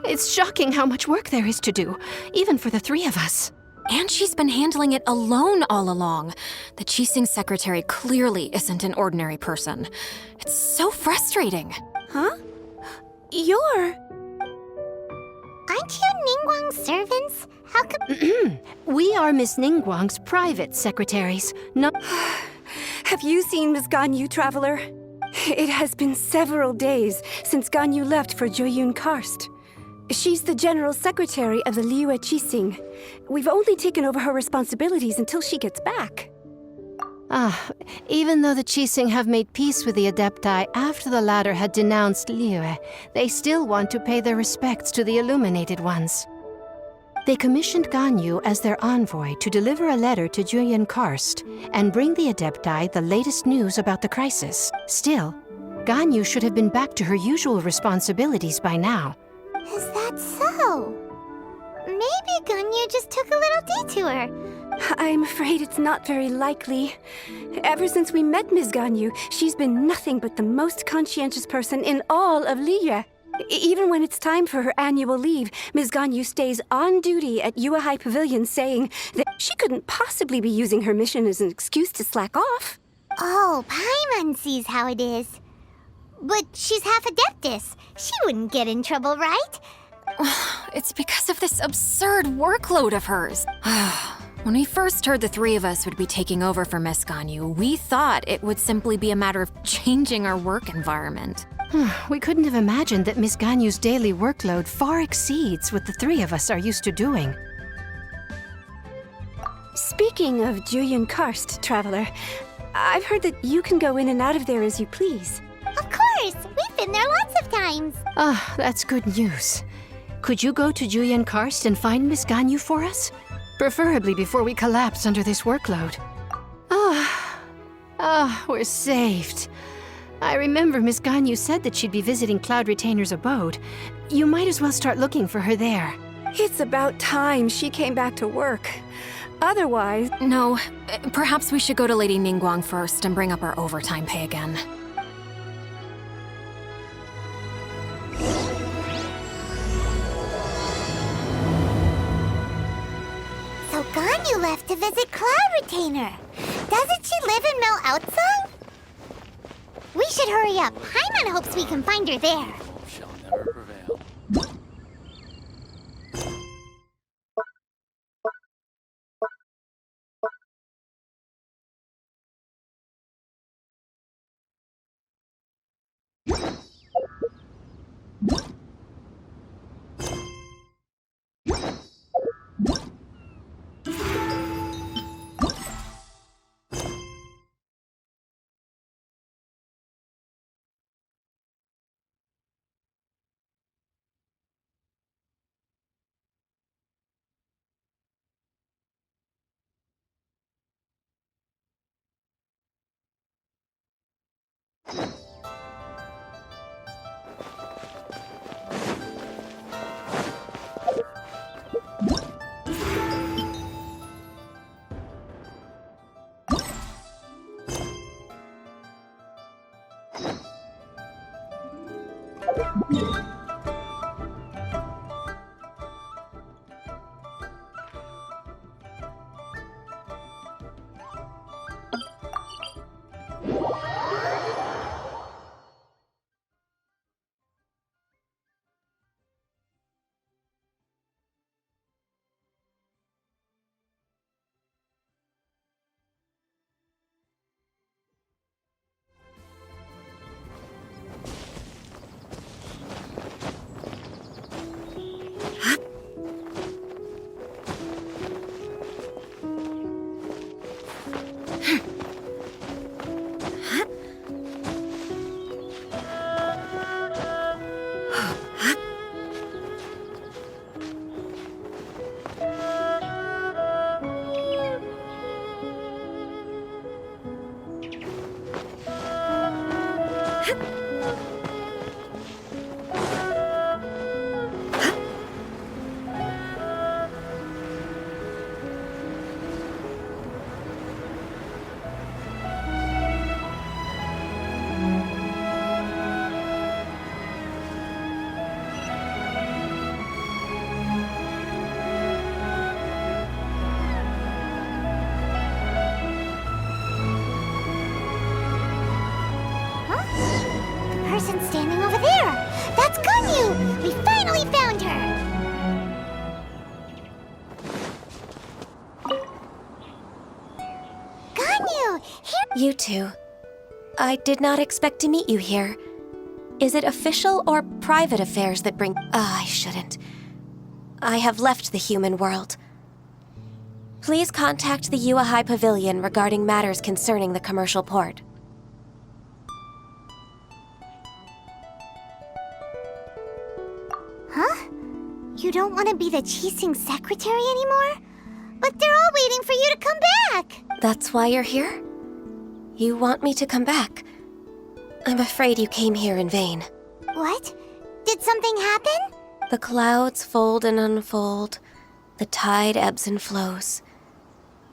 It's shocking how much work there is to do, even for the three of us. And she's been handling it alone all along. The Qixing secretary clearly isn't an ordinary person. It's so frustrating. Huh? You're... Aren't you Ningguang's servants? How come... We are Miss Ningguang's private secretaries, not... Have you seen Miss Ganyu, Traveler? It has been several days since Ganyu left for Jueyun Karst. She's the general secretary of the Liyue Qixing. We've only taken over her responsibilities until she gets back. Even though the Qixing have made peace with the Adepti after the latter had denounced Liyue, they still want to pay their respects to the Illuminated Ones. They commissioned Ganyu as their envoy to deliver a letter to Jueyun Karst and bring the Adepti the latest news about the crisis. Still, Ganyu should have been back to her usual responsibilities by now. Is that so? Maybe Ganyu just took a little detour. I'm afraid it's not very likely. Ever since we met Ms. Ganyu, she's been nothing but the most conscientious person in all of Liyue. Even when it's time for her annual leave, Ms. Ganyu stays on duty at Yuehai Pavilion saying that she couldn't possibly be using her mission as an excuse to slack off. Oh, Paimon sees how it is. But she's half Adeptus. She wouldn't get in trouble, right? It's because of this absurd workload of hers. When we first heard the three of us would be taking over for Miss Ganyu, we thought it would simply be a matter of changing our work environment. We couldn't have imagined that Miss Ganyu's daily workload far exceeds what the three of us are used to doing. Speaking of Jueyun Karst, Traveler, I've heard that you can go in and out of there as you please. Of course! We've been there lots of times! That's good news. Could you go to Jueyun Karst and find Miss Ganyu for us? Preferably before we collapse under this workload. We're saved. I remember Miss Ganyu said that she'd be visiting Cloud Retainer's abode. You might as well start looking for her there. It's about time she came back to work. Otherwise... No, perhaps we should go to Lady Ningguang first and bring up our overtime pay again. So Ganyu left to visit Cloud Retainer. Doesn't she live in Mel Outsong? We should hurry up. Paimon hopes we can find her there. Shall never prevail. two. I did not expect to meet you here. Is it official or private affairs that bring... I shouldn't. I have left the human world. Please contact the Yua High Pavilion regarding matters concerning the commercial port. Huh? You don't want to be the Qixing secretary anymore? But they're all waiting for you to come back! That's why you're here? You want me to come back? I'm afraid you came here in vain. What? Did something happen? The clouds fold and unfold. The tide ebbs and flows.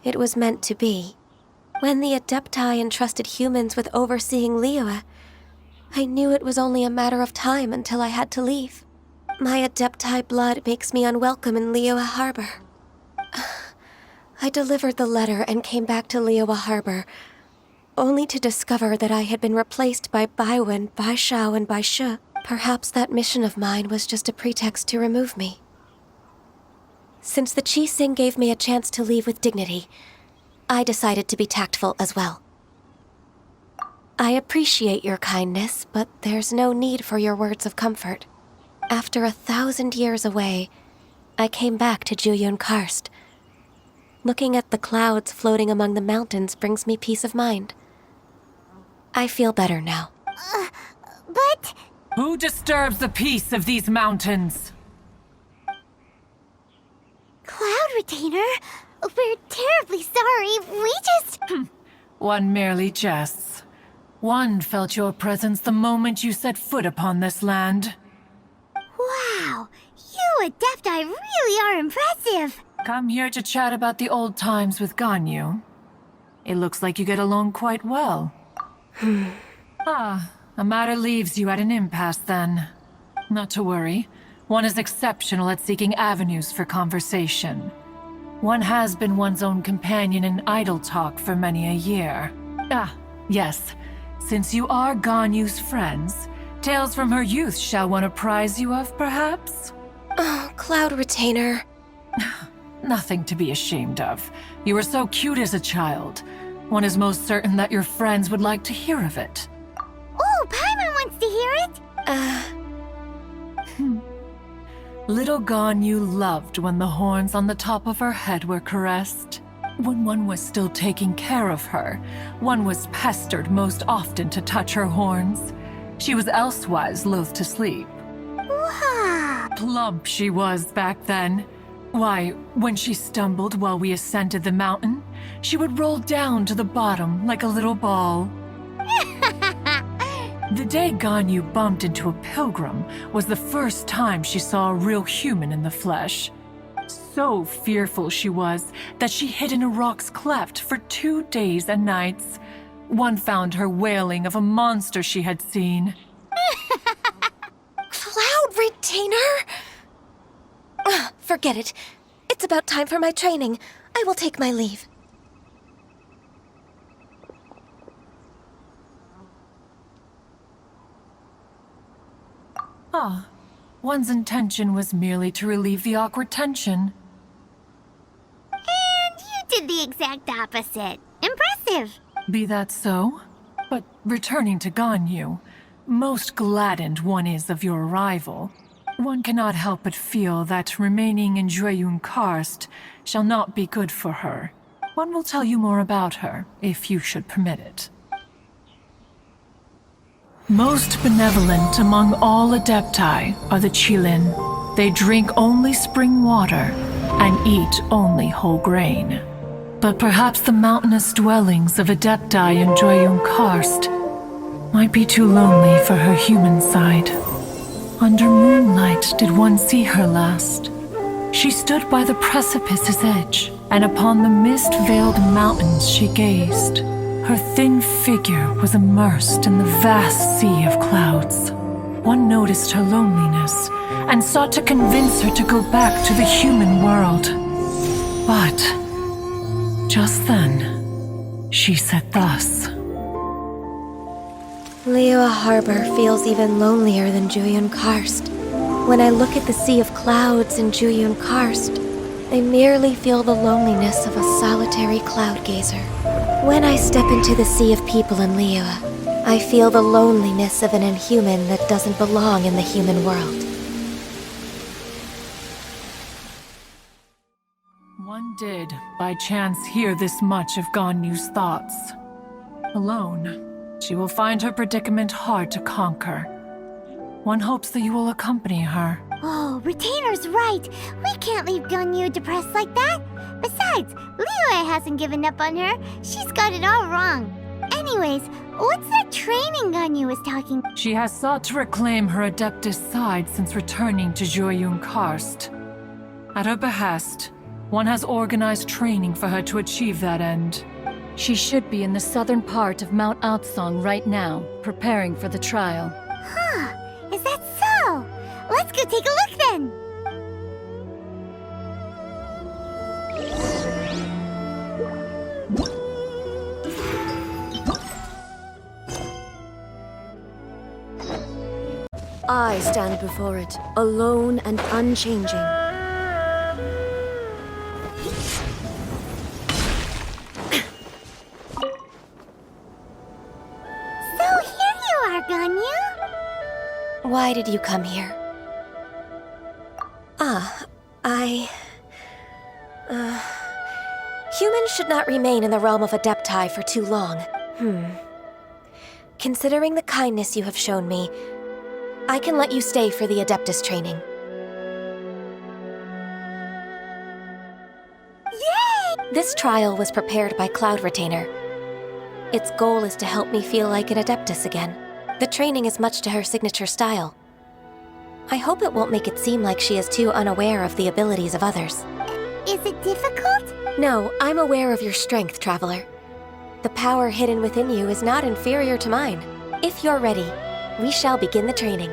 It was meant to be. When the Adepti entrusted humans with overseeing Liyue, I knew it was only a matter of time until I had to leave. My Adepti blood makes me unwelcome in Liyue Harbor. I delivered the letter and came back to Liyue Harbor, only to discover that I had been replaced by Baiwen, Baishao, and Baishu. Perhaps that mission of mine was just a pretext to remove me. Since the Qixing gave me a chance to leave with dignity, I decided to be tactful as well. I appreciate your kindness, but there's no need for your words of comfort. After 1,000 years away, I came back to Juyun Karst. Looking at the clouds floating among the mountains brings me peace of mind. I feel better now. But... Who disturbs the peace of these mountains? Cloud Retainer, we're terribly sorry. We just... One merely jests. One felt your presence the moment you set foot upon this land. Wow, you Adepti really are impressive. Come here to chat about the old times with Ganyu. It looks like you get along quite well. A matter leaves you at an impasse then. Not to worry. One is exceptional at seeking avenues for conversation. One has been one's own companion in idle talk for many a year. Yes. Since you are Ganyu's friends, tales from her youth shall one apprise you of, perhaps? Oh, Cloud Retainer. Nothing to be ashamed of. You were so cute as a child. One is most certain that your friends would like to hear of it. Oh, Paimon wants to hear it. Little Ganyu loved when the horns on the top of her head were caressed. When one was still taking care of her, one was pestered most often to touch her horns. She was elsewise loath to sleep. Wow. Plump she was back then. Why, when she stumbled while we ascended the mountain, she would roll down to the bottom like a little ball. The day Ganyu bumped into a pilgrim was the first time she saw a real human in the flesh. So fearful she was that she hid in a rock's cleft for 2 days and nights. One found her wailing of a monster she had seen. Cloud Retainer? Forget it. It's about time for my training. I will take my leave. One's intention was merely to relieve the awkward tension. And you did the exact opposite. Impressive. Be that so? But returning to Ganyu, most gladdened one is of your arrival. One cannot help but feel that remaining in Juyun Karst shall not be good for her. One will tell you more about her, if you should permit it. Most benevolent among all Adepti are the Qilin. They drink only spring water and eat only whole grain. But perhaps the mountainous dwellings of Adepti in Juyun Karst might be too lonely for her human side. Under moonlight did one see her last. She stood by the precipice's edge, and upon the mist-veiled mountains she gazed. Her thin figure was immersed in the vast sea of clouds. One noticed her loneliness and sought to convince her to go back to the human world. But just then, she said thus. Liyue Harbor feels even lonelier than Juyun Karst. When I look at the sea of clouds in Juyun Karst, I merely feel the loneliness of a solitary cloud gazer. When I step into the sea of people in Liyue, I feel the loneliness of an inhuman that doesn't belong in the human world. One did, by chance, hear this much of Ganyu's thoughts. Alone, she will find her predicament hard to conquer. One hopes that you will accompany her. Oh, Retainer's right. We can't leave Ganyu depressed like that. Besides, Liyue hasn't given up on her. She's got it all wrong. Anyways, what's that training Ganyu was talking? She has sought to reclaim her Adeptus side since returning to Joyun Karst. At her behest, one has organized training for her to achieve that end. She should be in the southern part of Mount Aotsong right now, preparing for the trial. Huh, is that so? Let's go take a look then. I stand before it, alone and unchanging. So here you are, Ganyu. Why did you come here? Humans should not remain in the realm of Adepti for too long. Considering the kindness you have shown me, I can let you stay for the Adeptus training. Yay! This trial was prepared by Cloud Retainer. Its goal is to help me feel like an Adeptus again. The training is much to her signature style. I hope it won't make it seem like she is too unaware of the abilities of others. Is it difficult? No, I'm aware of your strength, Traveler. The power hidden within you is not inferior to mine. If you're ready, we shall begin the training.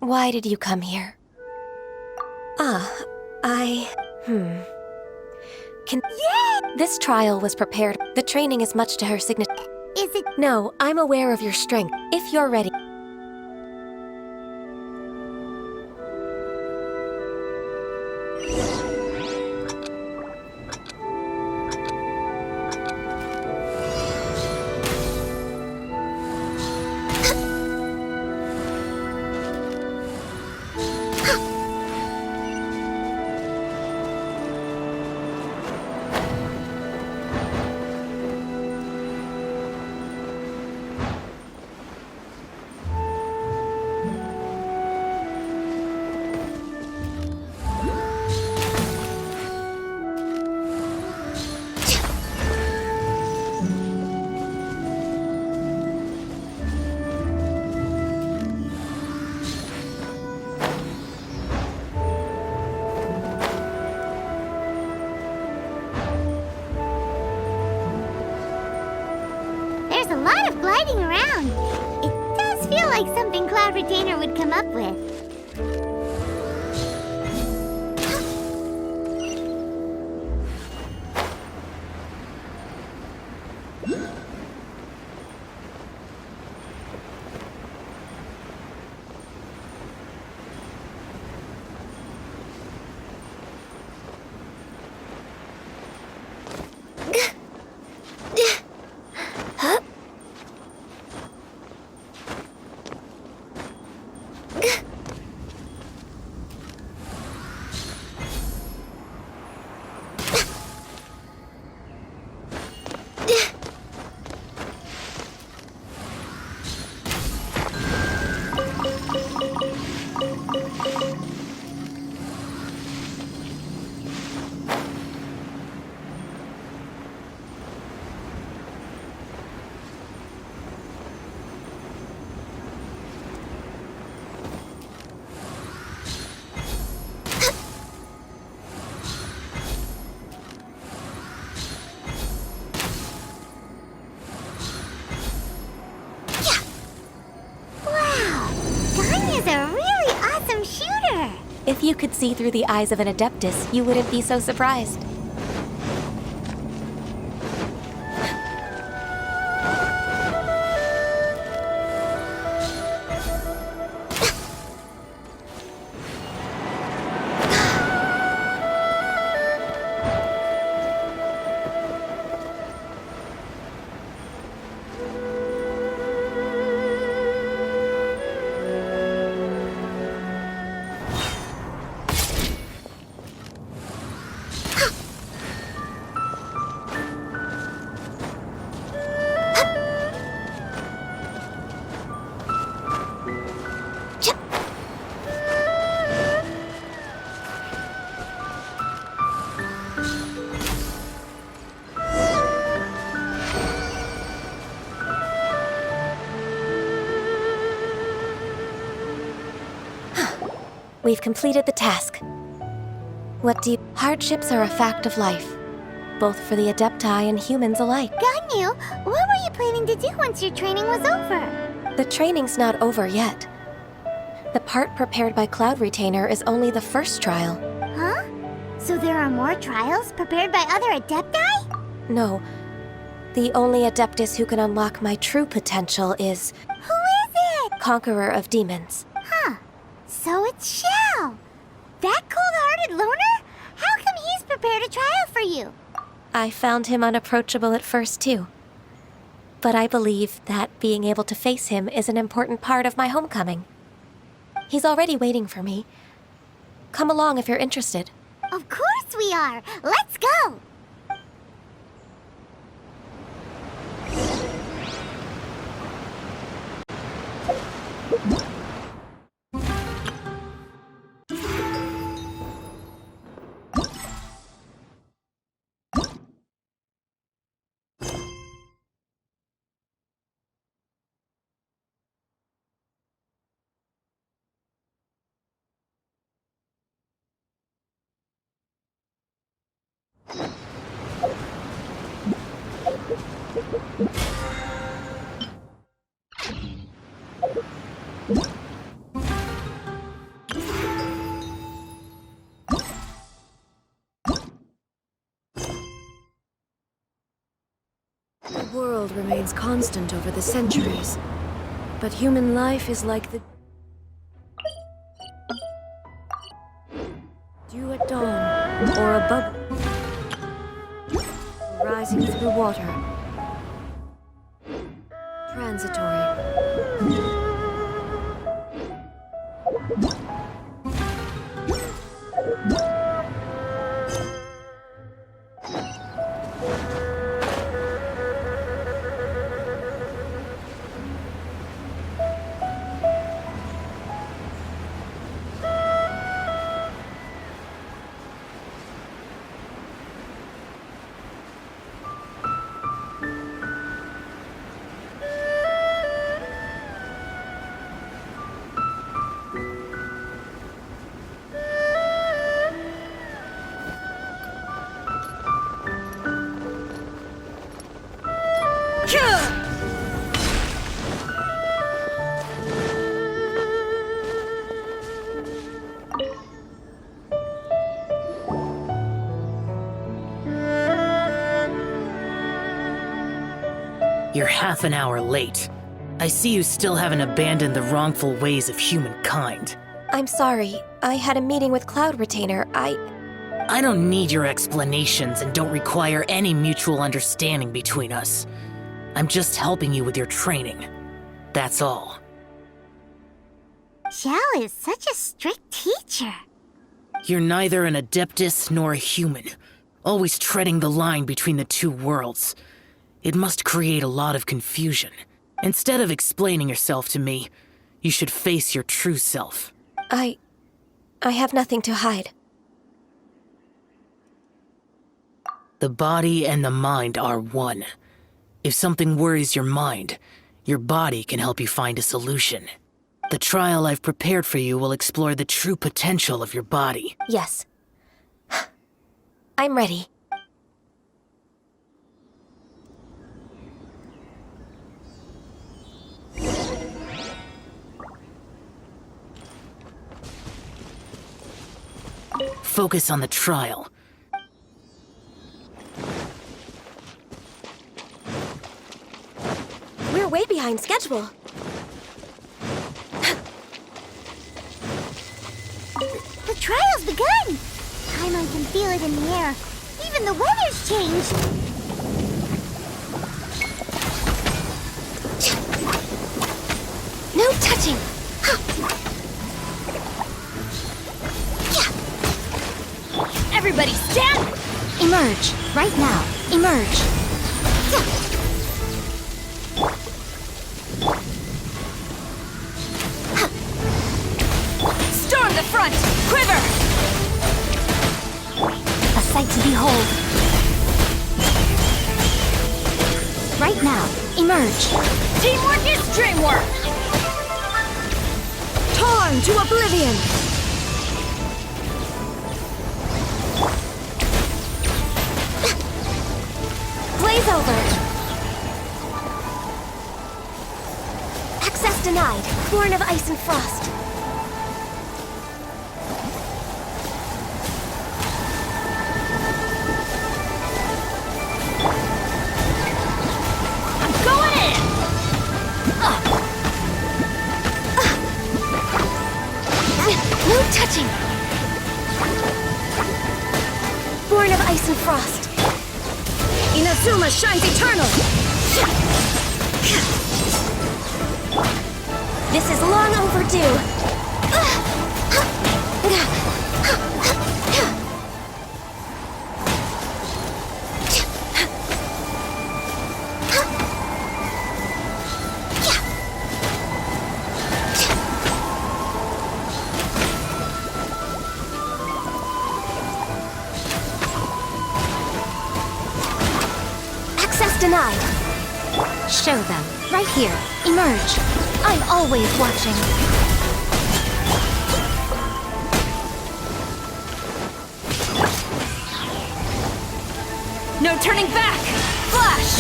Why did you come here? This trial was prepared. The training is much to her signature. Is it? No, I'm aware of your strength. If you're ready. There's a lot of gliding around. It does feel like something Cloud Retainer would come up with. If you could see through the eyes of an Adeptus, you wouldn't be so surprised. We've completed the task. Hardships are a fact of life, both for the Adepti and humans alike. Ganyu, what were you planning to do once your training was over? The training's not over yet. The part prepared by Cloud Retainer is only the first trial. Huh? So there are more trials prepared by other Adepti? No. The only Adeptus who can unlock my true potential is... Who is it? Conqueror of Demons. Huh. So it's Shell. That cold-hearted loner? How come he's prepared a trial for you? I found him unapproachable at first, too. But I believe that being able to face him is an important part of my homecoming. He's already waiting for me. Come along if you're interested. Of course we are! Let's go! world remains constant over the centuries. But human life is like the dew at dawn, or a bubble rising through water. Transitory. You're half an hour late. I see you still haven't abandoned the wrongful ways of humankind. I'm sorry. I had a meeting with Cloud Retainer. I don't need your explanations and don't require any mutual understanding between us. I'm just helping you with your training. That's all. Xiao is such a strict teacher. You're neither an Adeptus nor a human, always treading the line between the two worlds. It must create a lot of confusion. Instead of explaining yourself to me, you should face your true self. I have nothing to hide. The body and the mind are one. If something worries your mind, your body can help you find a solution. The trial I've prepared for you will explore the true potential of your body. Yes. I'm ready. Focus on the trial. We're way behind schedule. The trial's begun! Paimon can feel it in the air. Even the weather's changed. No touching! Everybody stand! Emerge! Right now! Emerge! Storm the front! Quiver! A sight to behold! Right now! Emerge! Teamwork is dreamwork! Torn to oblivion! Blaze over! Access denied. Born of ice and frost. I'm going in! No touching! Born of ice and frost. Inazuma shines eternal! This is long overdue. Access denied. Show them! Right here! Emerge! I'm always watching! No turning back! Flash!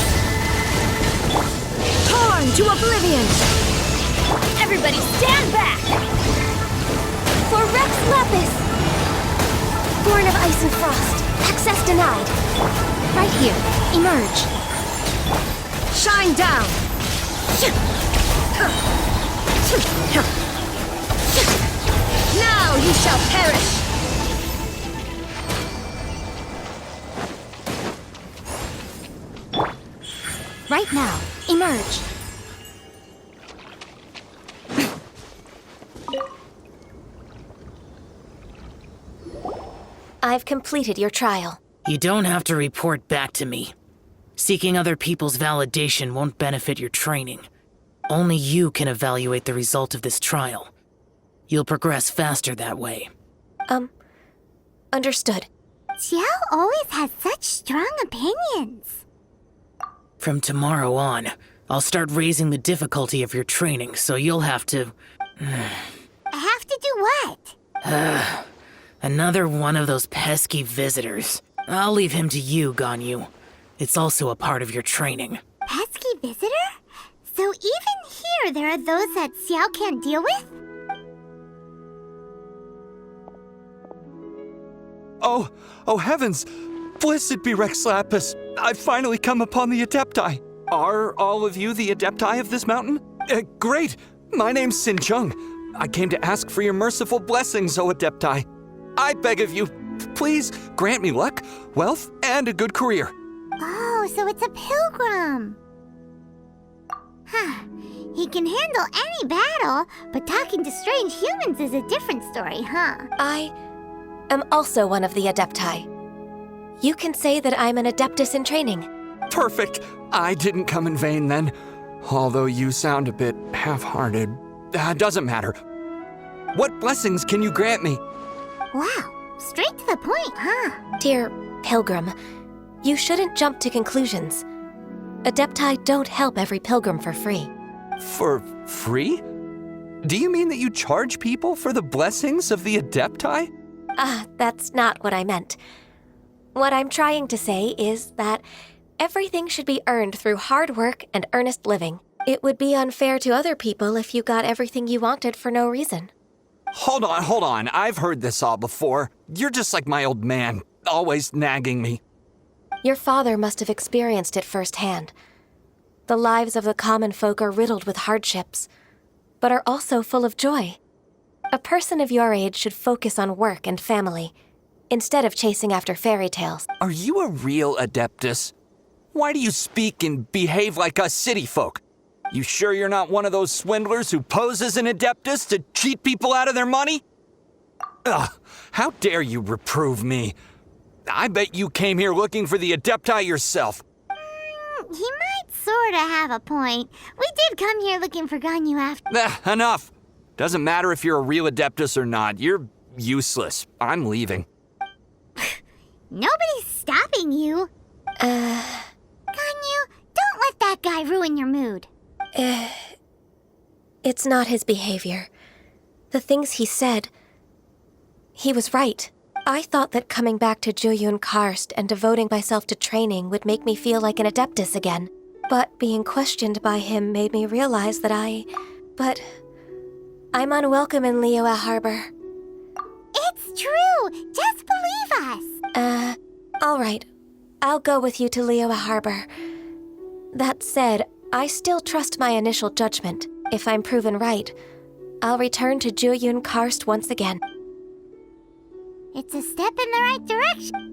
Torn to oblivion! Everybody stand back! For Rex Lapis! Born of ice and frost. Access denied. Right here! Emerge! Shine down! Now you shall perish! Right now, emerge. I've completed your trial. You don't have to report back to me. Seeking other people's validation won't benefit your training. Only you can evaluate the result of this trial. You'll progress faster that way. Understood. Xiao always has such strong opinions. From tomorrow on, I'll start raising the difficulty of your training, so you'll have to... I have to do what? Another one of those pesky visitors. I'll leave him to you, Ganyu. It's also a part of your training. Pesky visitor? So even here there are those that Xiao can't deal with? Oh heavens! Blessed be Rex Lapis! I've finally come upon the Adepti. Are all of you the Adepti of this mountain? Great! My name's Sin Chung. I came to ask for your merciful blessings, O Adepti. I beg of you, please grant me luck, wealth, and a good career. Oh, so it's a pilgrim. Huh. He can handle any battle, but talking to strange humans is a different story, huh? I am also one of the Adepti. You can say that I'm an Adeptus in training. Perfect! I didn't come in vain then. Although you sound a bit half-hearted. Doesn't matter. What blessings can you grant me? Wow, straight to the point, huh? Dear Pilgrim, you shouldn't jump to conclusions. Adepti don't help every pilgrim for free. For free? Do you mean that you charge people for the blessings of the Adepti? That's not what I meant. What I'm trying to say is that everything should be earned through hard work and earnest living. It would be unfair to other people if you got everything you wanted for no reason. Hold on. I've heard this all before. You're just like my old man, always nagging me. Your father must have experienced it firsthand. The lives of the common folk are riddled with hardships, but are also full of joy. A person of your age should focus on work and family, instead of chasing after fairy tales. Are you a real Adeptus? Why do you speak and behave like us city folk? You sure you're not one of those swindlers who pose as an Adeptus to cheat people out of their money? Ugh, how dare you reprove me? I bet you came here looking for the Adepti yourself. He might sorta have a point. We did come here looking for Ganyu after. Enough. Doesn't matter if you're a real Adeptus or not. You're useless. I'm leaving. Nobody's stopping you. Ganyu, don't let that guy ruin your mood. It's not his behavior. The things he said, he was right. I thought that coming back to Jueyun Karst and devoting myself to training would make me feel like an Adeptus again. But being questioned by him made me realize that But I'm unwelcome in Liyue Harbor. It's true! Just believe us! All right. I'll go with you to Liyue Harbor. That said, I still trust my initial judgment. If I'm proven right, I'll return to Jueyun Karst once again. It's a step in the right direction.